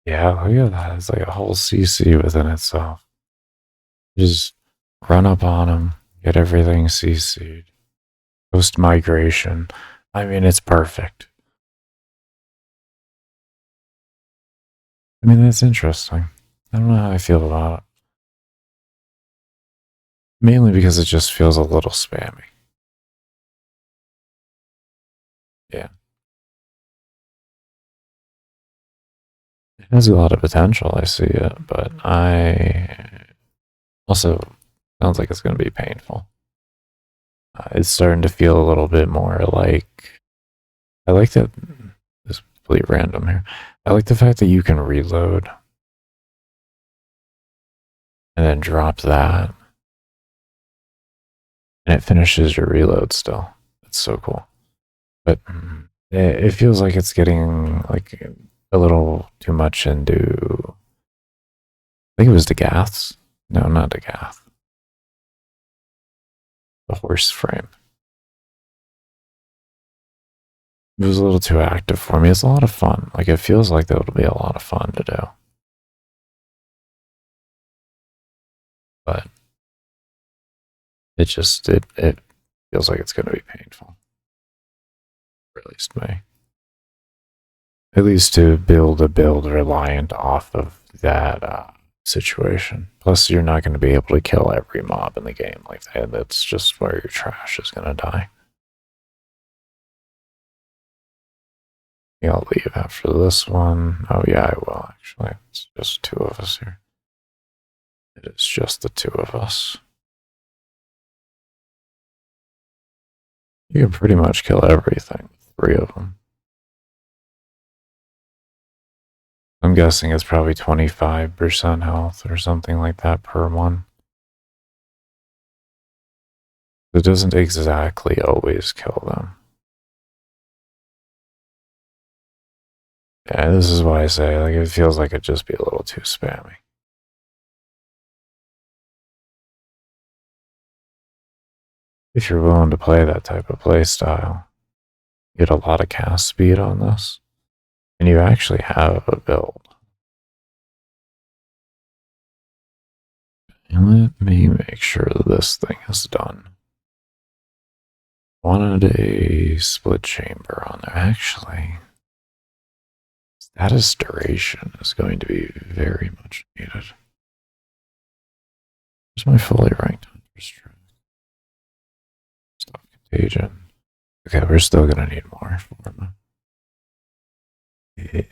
Yeah, look at that. It's like a whole CC within itself. Just run up on them, get everything CC'd. Post migration. I mean, it's perfect. I mean, that's interesting. I don't know how I feel about it. Mainly because it just feels a little spammy. Yeah. It has a lot of potential. I see it, but I also sounds like it's going to be painful. It's starting to feel a little bit more like I like that. This is completely random here. I like the fact that you can reload and then drop that, and it finishes your reload still. That's so cool. But it feels like it's getting like a little too much into. I think it was Degath's. No, not Degath. The horse frame. It was a little too active for me. It's a lot of fun. Like, it feels like that would be a lot of fun to do. But it feels like it's going to be painful. For at least me. At least to build a build reliant off of that situation. Plus, you're not going to be able to kill every mob in the game like that. That's just where your trash is going to die. I'll leave after this one. Oh yeah, I will actually. It's just two of us here. It is just the two of us. You can pretty much kill everything. Three of them. I'm guessing it's probably 25% health or something like that per one. It doesn't exactly always kill them. Yeah, this is why I say, like, it feels like it'd just be a little too spammy. If you're willing to play that type of play style, you get a lot of cast speed on this, and you actually have a build. And let me make sure that this thing is done. Wanted a split chamber on there. Actually, status duration is going to be very much needed. Where's my fully ranked hunter's track? Stop contagion. Okay, we're still gonna need more for them. Yeah.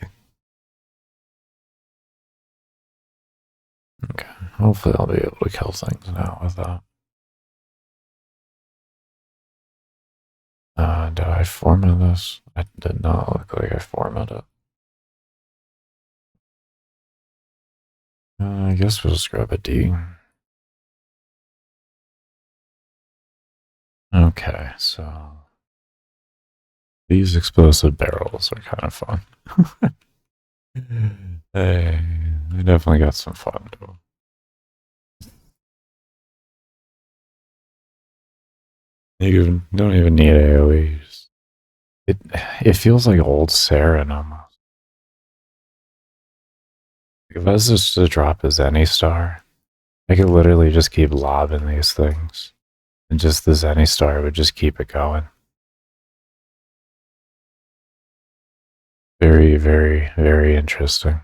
Okay, hopefully I'll be able to kill things now with that. Did I format this? I did not look like I formatted it. I guess we'll just grab a D. Okay, so these explosive barrels are kind of fun. They definitely got some fun to them. You don't even need AoEs. It feels like old Saren almost. If I was just to drop a Zenny Star, I could literally just keep lobbing these things. And just the Zenny Star would just keep it going. Very, very, very interesting.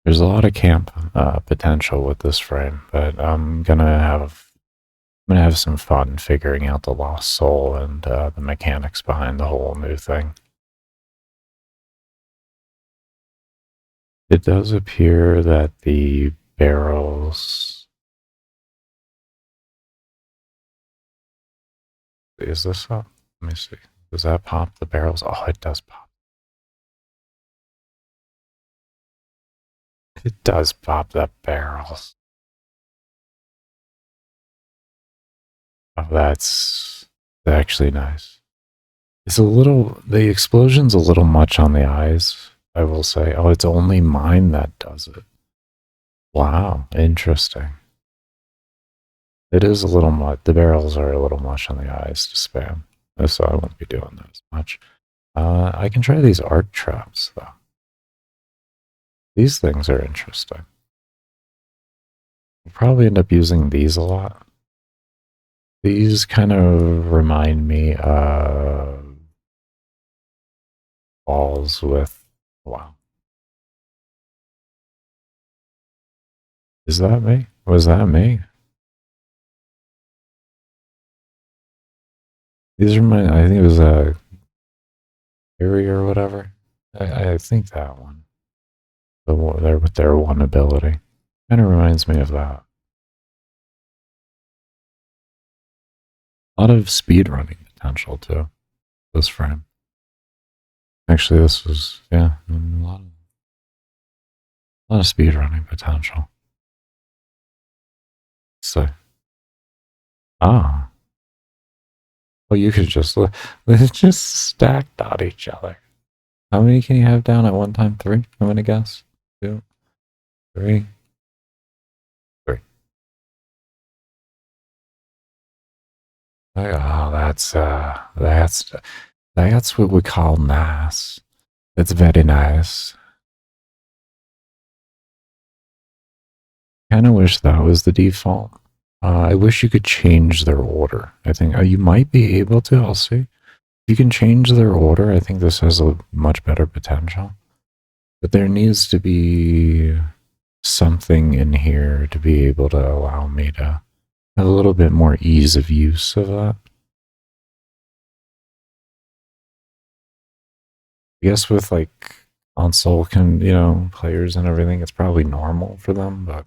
There's a lot of camp potential with this frame, but I'm gonna have some fun figuring out the lost soul and the mechanics behind the whole new thing. It does appear that the barrels. Is this up? Let me see. Does that pop the barrels? Oh, it does pop. It does pop the barrels. Oh, that's actually nice. It's a little, the explosion's a little much on the eyes, I will say. Oh, it's only mine that does it. Wow, interesting. It is a little much. The barrels are a little much on the eyes to spam, so I won't be doing that as much. I can try these arc traps, though. These things are interesting. I'll probably end up using these a lot. These kind of remind me of balls with... Wow. Is that me? Was that me? These are my... I think it was a... Harry or whatever. I think that one. They're with their one ability. Kind of reminds me of that. A lot of speed running potential too. This frame. Actually, this was a lot of speed running potential. So well, you could just just stacked on each other. How many can you have down at one time? 3. I'm gonna guess 2, 3, 3. Oh, that's what we call nice. That's very nice. Kind of wish that was the default. I wish you could change their order. I think you might be able to. I'll see. If you can change their order, I think this has a much better potential. But there needs to be something in here to be able to allow me to have a little bit more ease of use of that. I guess with like console players and everything, it's probably normal for them, but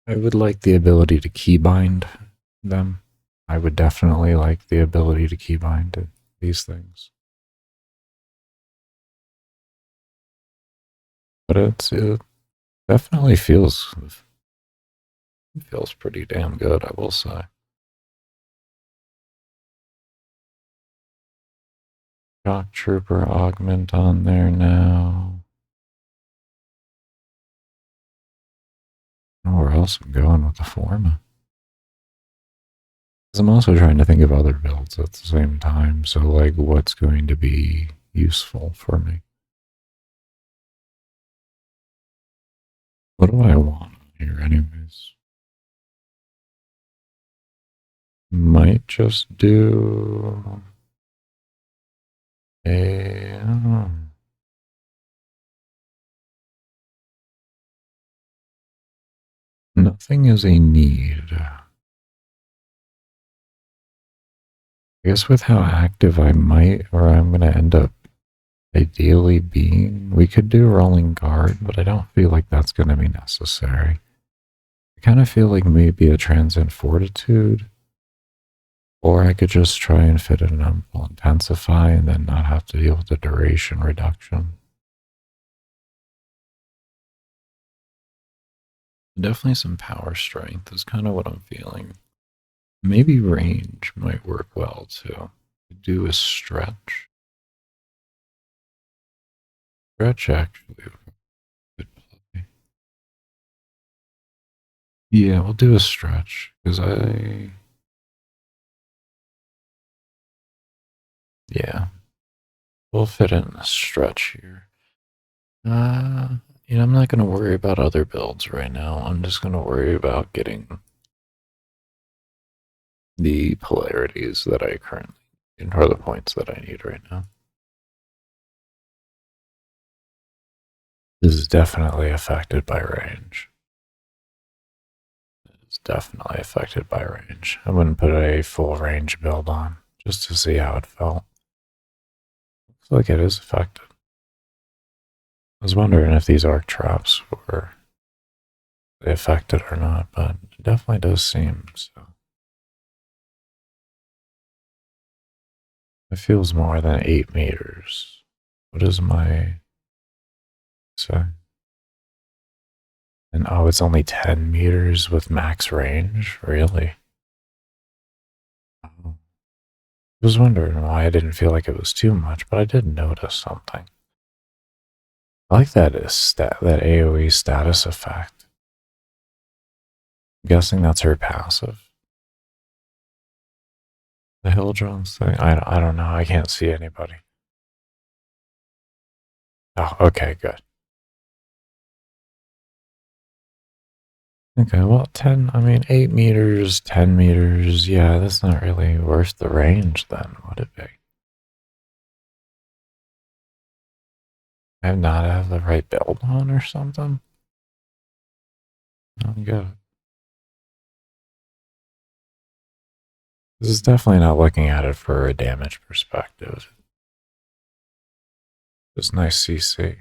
I would like the ability to keybind them. I would definitely like the ability to keybind these things. But it definitely feels pretty damn good, I will say. Shock Trooper augment on there now. I don't know where else I'm going with the form. Because I'm also trying to think of other builds at the same time. So, like, what's going to be useful for me? What do I want here, anyways? Might just do I don't know. Nothing is a need. I guess with how active I'm going to end up ideally being, we could do rolling guard, but I don't feel like that's going to be necessary. I kind of feel like maybe a transient fortitude, or I could just try and fit in an intensify and then not have to deal with the duration reduction. Definitely some power strength is kind of what I'm feeling. Maybe range might work well too. Do a stretch. Stretch actually could play. Yeah, we'll do a stretch because yeah, we'll fit in a stretch here. I'm not going to worry about other builds right now. I'm just going to worry about getting the polarities that I currently need, or the points that I need right now. This is definitely affected by range. It's definitely affected by range. I wouldn't put a full range build on just to see how it felt. Looks like it is affected. I was wondering if these arc traps were affected or not, but it definitely does seem so. It feels more than 8 meters. What is my say? And oh, it's only 10 meters with max range? Really? Oh. I was wondering why I didn't feel like it was too much, but I did notice something. I like that AoE status effect. I'm guessing that's her passive. The Hill Jones thing? I don't know. I can't see anybody. Oh, okay, good. Okay, well, 10, I mean, 8 meters, 10 meters. Yeah, that's not really worth the range then, would it be? I have not have the right build on or something? I don't get it. This is definitely not looking at it for a damage perspective. Just nice CC.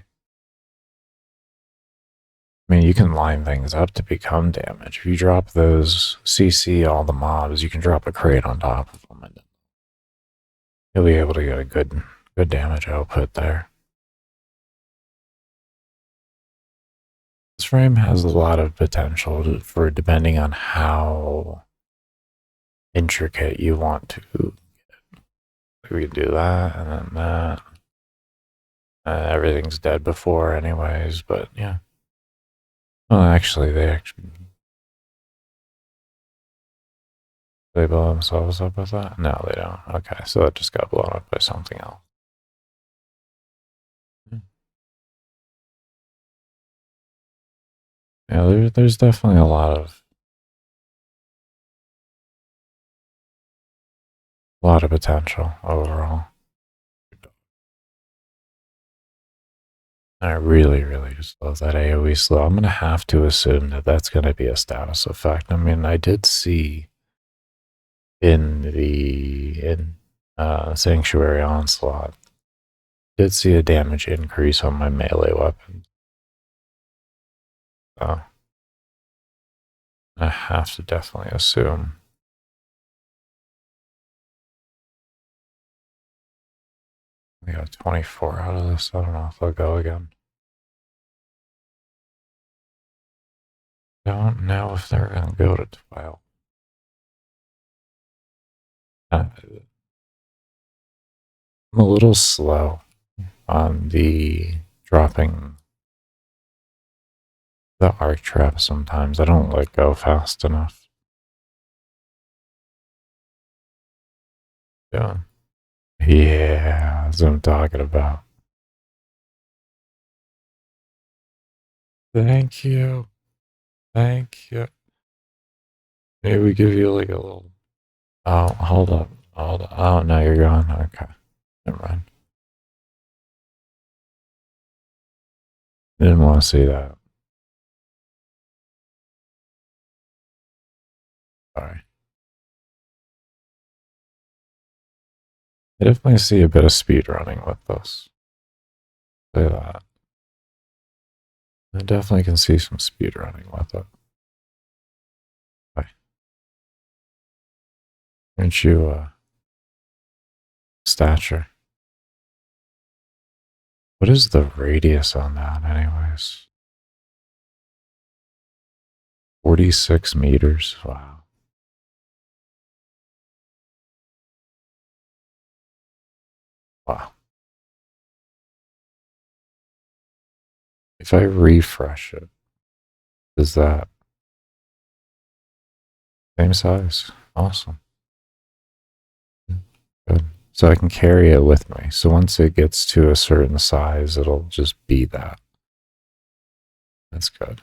I mean, you can line things up to become damage. If you drop those CC all the mobs, you can drop a crate on top of them, and you'll be able to get a good damage output there. This frame has a lot of potential for depending on how intricate you want to. We can do that, and then that. Everything's dead before, anyways. But yeah. Well, actually, they blow themselves up with that? No, they don't. Okay, so that just got blown up by something else. Yeah, there's definitely a lot of potential overall. I really, really just love that AoE slow. I'm going to have to assume that that's going to be a status effect. I mean, I did see in Sanctuary Onslaught, did see a damage increase on my melee weapon. So I have to definitely assume. We got 24 out of this. I don't know if I'll go again. Don't know if they're going to go to 12. I'm a little slow on the dropping the arc trap sometimes. I don't let go fast enough. Yeah. Yeah, that's what I'm talking about. Thank you. Thank you. Maybe we give you like a little. Oh, hold up. Hold up. Oh, no, you're gone. Okay. Never mind. I didn't want to see that. Sorry. I definitely see a bit of speed running with this. Say that. I definitely can see some speed running with it. Bye. Aren't you, stature? What is the radius on that, anyways? 46 meters. Wow. Wow. If I refresh it, is that same size? Awesome. Good. So I can carry it with me. So once it gets to a certain size, it'll just be that. That's good.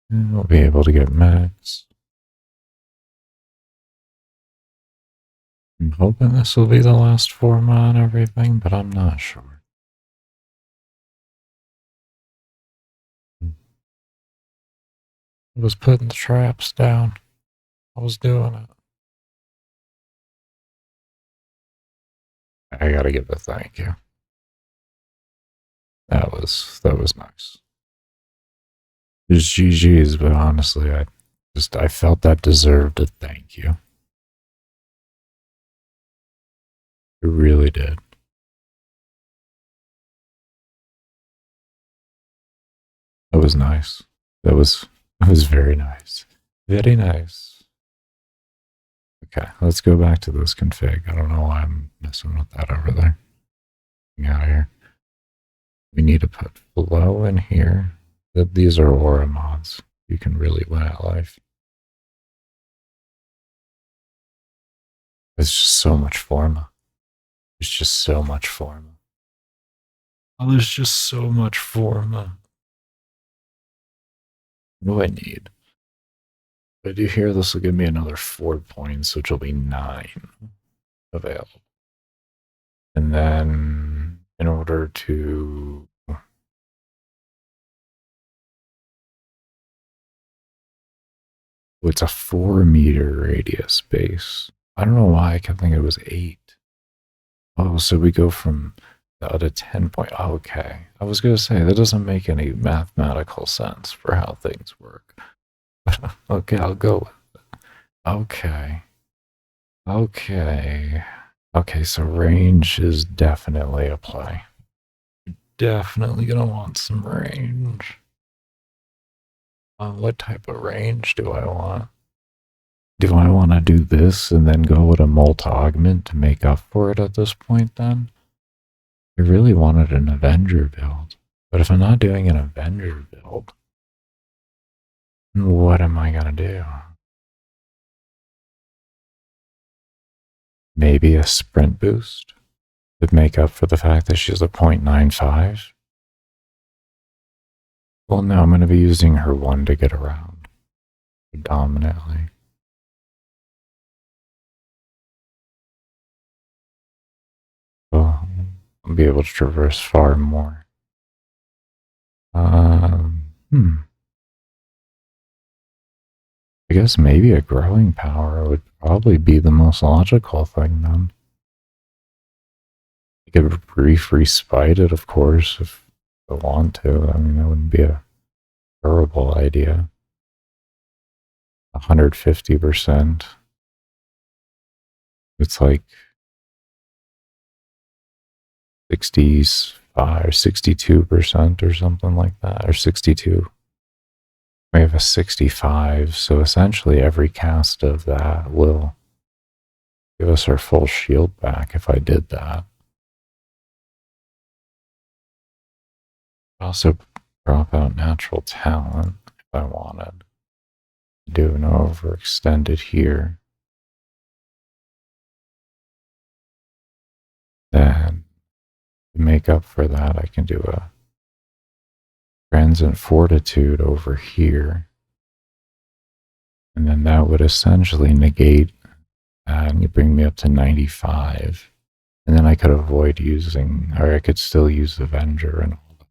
And we'll be able to get max. I'm hoping this will be the last form on everything, but I'm not sure. I was putting the traps down. I was doing it. I gotta give a thank you. That was nice. Just GG's, but honestly, I felt that deserved a thank you. It really did. That was nice. That was very nice. Very nice. Okay, let's go back to this config. I don't know why I'm messing with that over there. Get out of here. We need to put flow in here. These are aura mods. You can really win at life. It's just so much forma. There's just so much forma. Oh, there's just so much forma. What do I need? If I do here, this will give me another 4 points, which will be 9 available. And then in order to it's a 4-meter radius base. I don't know why I kept thinking it was 8. Oh, so we go from out of 10 point. Oh, okay. I was going to say that doesn't make any mathematical sense for how things work. Okay, I'll go with it. Okay. Okay. Okay, so range is definitely a play. Definitely going to want some range. What type of range do I want? Do I want to do this and then go with a multi-augment to make up for it at this point then? I really wanted an Avenger build. But if I'm not doing an Avenger build, what am I going to do? Maybe a sprint boost to make up for the fact that she's a 0.95? Well, no, I'm going to be using her 1 to get around predominantly. Well, I'll be able to traverse far more. I guess maybe a growing power would probably be the most logical thing then. You could brief respite it, of course, if I want to. I mean, that wouldn't be a terrible idea. 150%. It's like 65 or 62% or something like that, or 62. We have a 65, so essentially every cast of that will give us our full shield back if I did that. Also drop out natural talent if I wanted. Do an overextended here. Then to make up for that, I can do a transient fortitude over here. And then that would essentially negate that and bring me up to 95. And then I could avoid using, or I could still use Avenger and all that.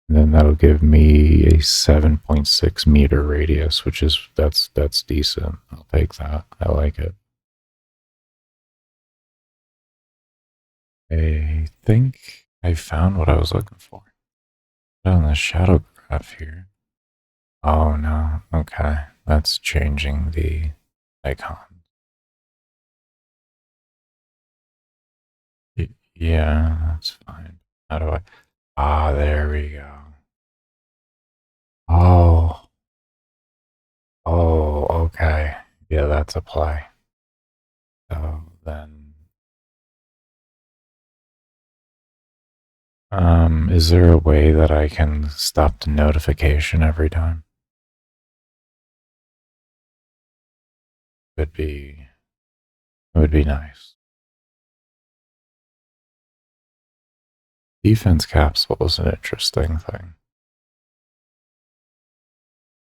And then that'll give me a 7.6 meter radius, which is, that's decent. I'll take that. I like it. I think I found what I was looking for. On the shadow graph here. Oh no, okay. That's changing the icon. Yeah, that's fine. How do I? Ah, there we go. Oh. Oh, okay. Yeah, that's a play. So then, is there a way that I can stop the notification every time? Would be, would be nice. Defense capsule is an interesting thing.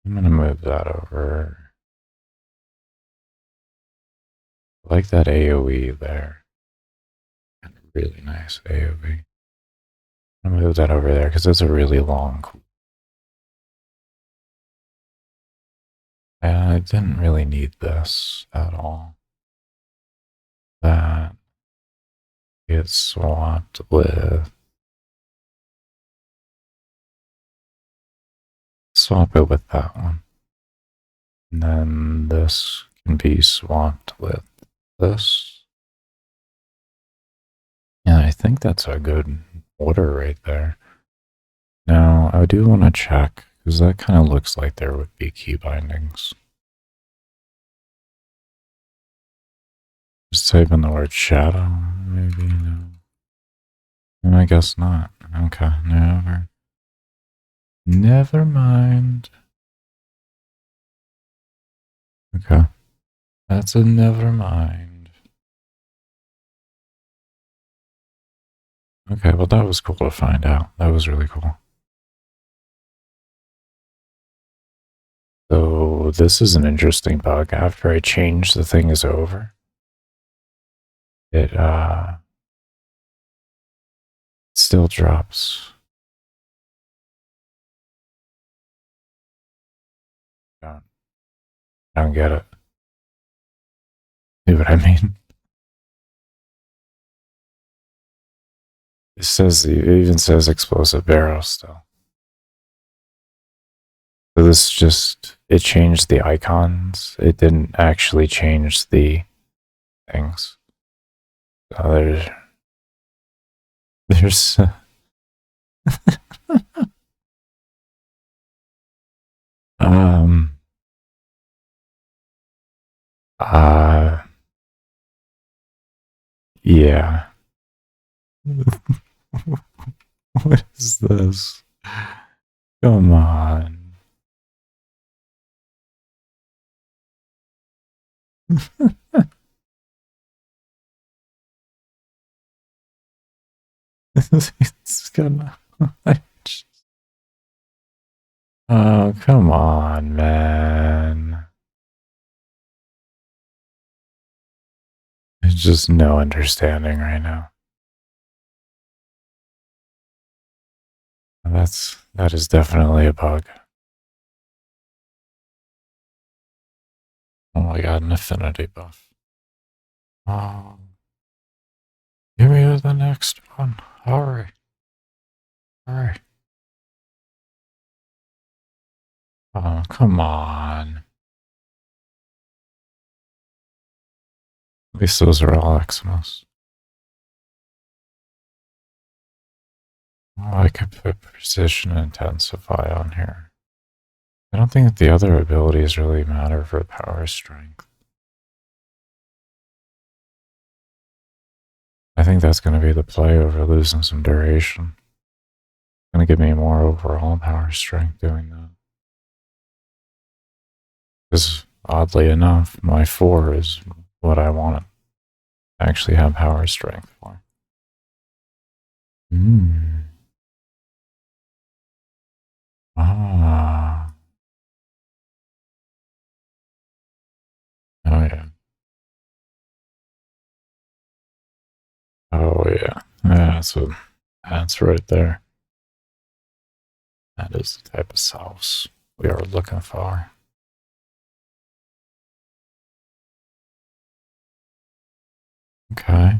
I'm gonna move that over. I like that AoE there. Really nice AoE. I'm gonna move that over there because it's a really long. And I didn't really need this at all. That gets swapped with. Swap it with that one. And then this can be swapped with this. Yeah, I think that's a good order right there. Now, I do want to check, because that kind of looks like there would be key bindings. Just type in the word shadow, maybe, no. I guess not. Okay, never mind. Okay. That's a never mind. Okay, well, that was cool to find out. That was really cool. So, this is an interesting bug. After I change the thing is over, it still drops. I don't get it. See what I mean? It even says explosive barrel still. So this just, it changed the icons. It didn't actually change the things. So there's, um, uh, yeah. What is this? Come on. It's gonna. Oh, come on, man. There's just no understanding right now. That is definitely a bug. Oh, I got an affinity buff. Oh, give me the next one. Hurry. Hurry. Oh, come on. At least those are all Xmas. Oh, I could put precision intensify on here. I don't think that the other abilities really matter for power strength. I think that's going to be the play over losing some duration. It's going to give me more overall power strength doing that. Because oddly enough, my 4 is what I want to actually have power strength for. Hmm. Ah. Oh, yeah. Oh, yeah. Yeah, that's right there. That is the type of sauce we are looking for. Okay.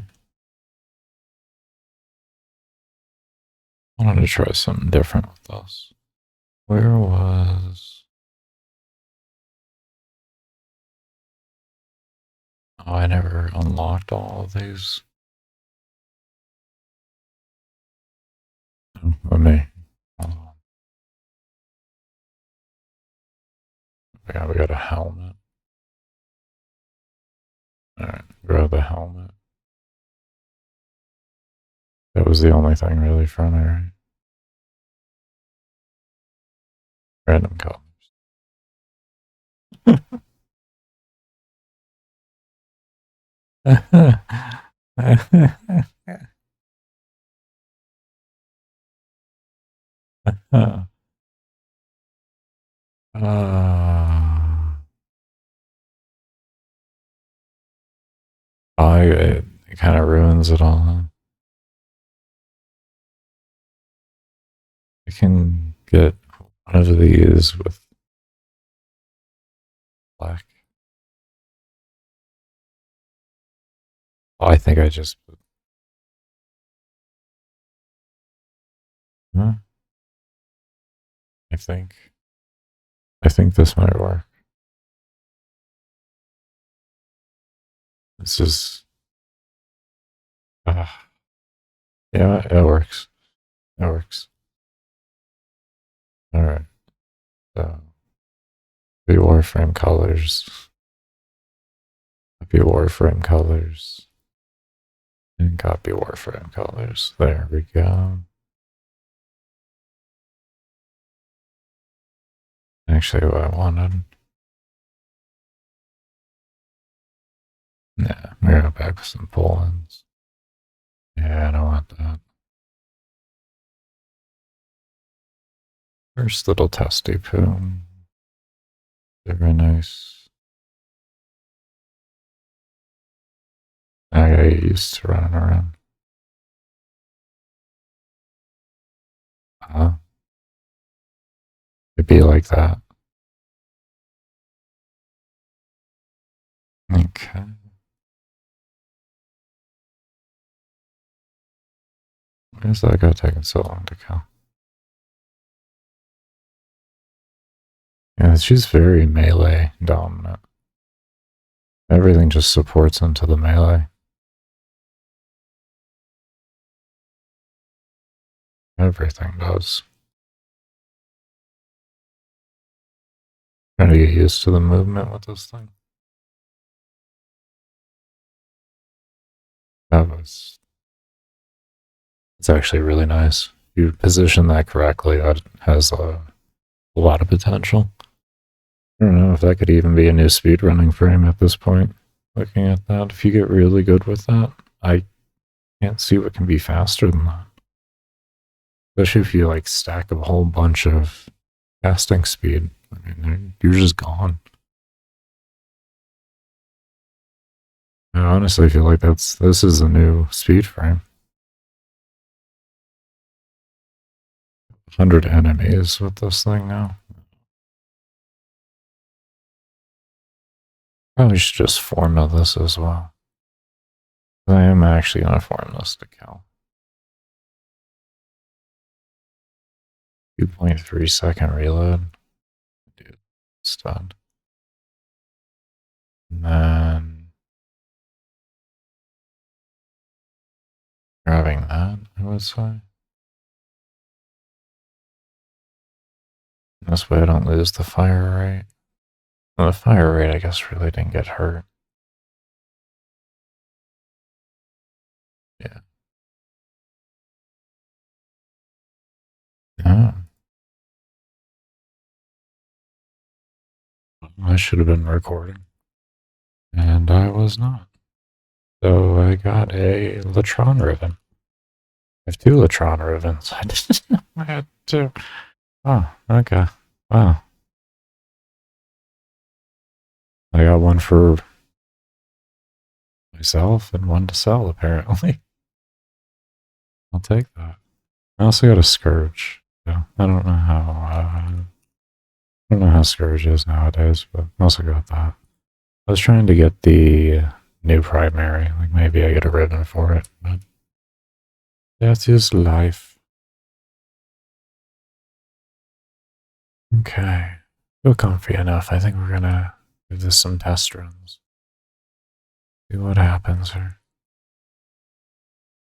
I wanted to try something different with this. Where was... Oh, I never unlocked all of these. Let me... Hold on. Yeah, we got a helmet. Alright, grab the helmet. That was the only thing really for me, right? Random colors. It kind of ruins it all. Huh? I can get one of these with black. Oh, I think I just. Huh? I think. I think this might work. This is. Uh, yeah, it works. It works. All right. So, the Warframe colors. Copy Warframe colors. And copy Warframe colors. There we go. Actually, what I wanted. Yeah, we're going back with some pull-ins. Yeah, I don't want that. First little testy poo. Very nice. I got used to running around. It'd be like that. Okay. Where's that guy taking so long to kill? Yeah, she's very melee dominant. Everything just supports into the melee. Everything does. Trying to get used to the movement with this thing. It's actually really nice. If you position that correctly, that has a lot of potential. I don't know if that could even be a new speedrunning frame at this point. Looking at that, if you get really good with that, I can't see what can be faster than that. Especially if you like stack a whole bunch of casting speed. I mean, you're just gone. I honestly feel like this is a new speed frame. 100 enemies with this thing now. Probably should just formula this as well. I am actually going to form this to kill. 2.3-second reload. Dude, stunned. And then grabbing that, I would say. This way I don't lose the fire rate. Well, the fire rate, I guess, really didn't get hurt. Yeah. Oh. I should have been recording. And I was not. So I got a Latron ribbon. I have 2 Latron ribbons. I didn't know I had 2. Oh, okay. Wow. I got one for myself and one to sell, apparently. I'll take that. I also got a Scourge. So I don't know how Scourge is nowadays, but I also got that. I was trying to get the new primary. Like maybe I get a ribbon for it, but that's just life. Okay. Feel comfy enough. I think we're gonna give this some test runs. See what happens here.